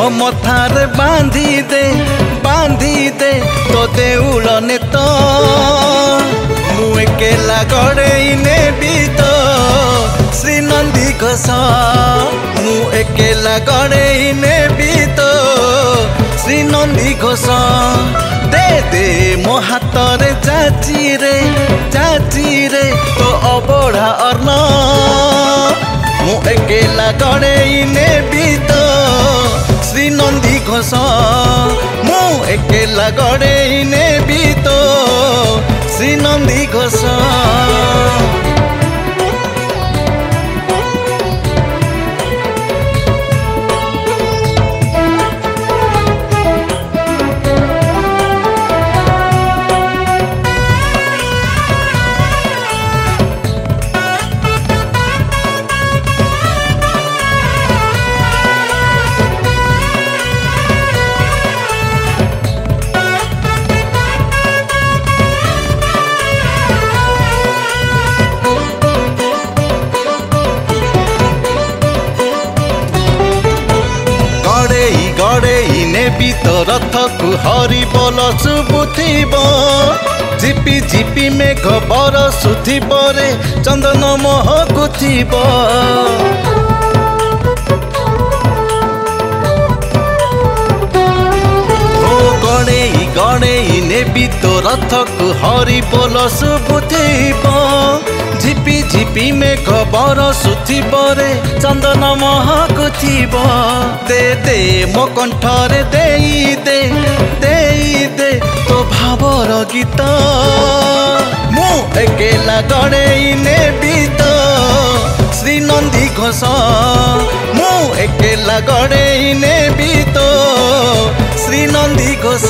मो मथारे बांधी दे तो देउल ने तो मु एकेला गड़े नेबी तो श्री नंदी घोष मु एकेला गड़े नेबी तो श्री नंदी घोष दे दे मो हाथ रे चाची रे तो अबढ़ा अर्ण मु एकेला गड़े नेबी तो श्री नंदी घोष मु एकेला गड़े नेबी तो श्री नंदी घोष। नेबी तो रथ को हरि बोल शुभुथिब झिपी झिपी मेघ बरसुथिब रे चंदन महकुथिब गड़े नेबी तो रथ को हरि बोल शुभुथिब झिपी झिपी मेघ बरसुथिब रे चंदन महकुथिब दे दे मो कंठरे दे तो भावर गीत मु एकेला गड़े नेबी तो श्री नंदी घोष मु एकेला गड़े नेबी तो श्री नंदी घोष।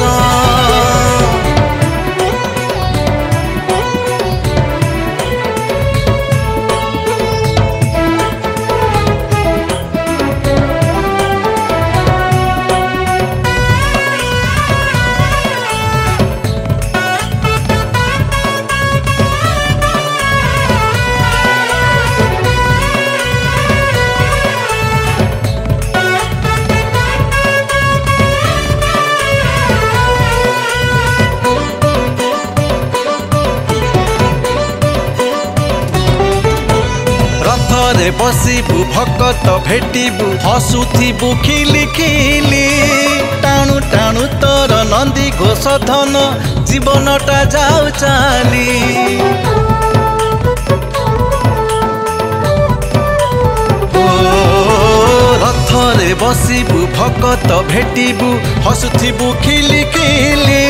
रथरे बसिबु भकत भेटिबु हसुथिबु खिली खिली टाणु टाणु तोर नंदी घोष धन जीवनटा जाऊ चाली रथरे बसिबु भकत भेटिबु हसुथिबु खिली खिली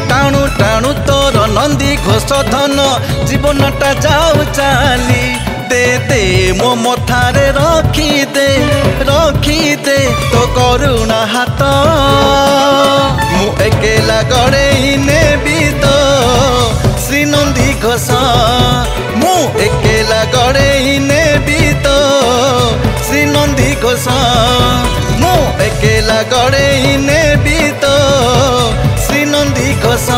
टाणु टाणु तोर नंदी घोष धन जीवनटा जाऊ चाली दे दे मो मथारे रखी दे तो करुणा हाथ मु एकेला गड़े नेबी तो श्री नंदी घोष मु एकेला गड़े नेबी तो श्री नंदी घोष मु एकेला गड़े नेबी तो श्री नंदी घोष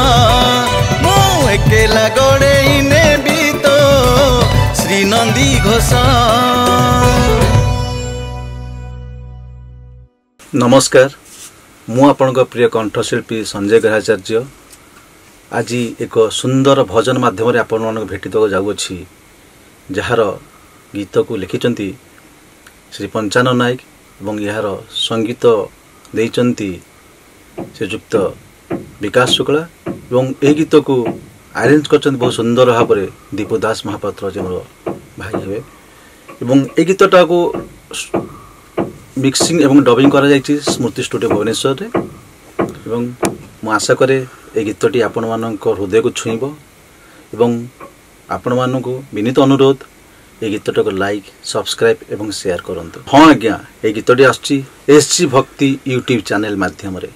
मु एकेला गड़े नेबी तो श्री नंदी घोष। नमस्कार मु आपन प्रिय कंठशिल्पी संजय ग्रहाचार्य आज एक सुंदर भजन माध्यम आपण मन भेटित जाऊँगी जार गीत को लिखिंट श्री पंचानन नायक एवं यार संगीत देइचंती श्रीजुक्त विकास शुक्ला एवं ए गीत को अरेंज कर बहुत सुंदर भाव में दीपू दास महापात्र जो मोर भाई हे एवं ए गीतटा को मिक्सिंग एवं डबिंग करा जायछि स्मृति स्टूडियो भुवनेश्वर रे एवं मु आशा करे ए गीतटी आपण मानक हृदय को छुईब एवं आपण मानक विनीत अनुरोध ए गीतटा को लाइक सब्सक्राइब एवं शेयर करंतु। हाँ आज्ञा ए गीतटी आछि एसजी भक्ति यूट्यूब चैनल माध्यम रे।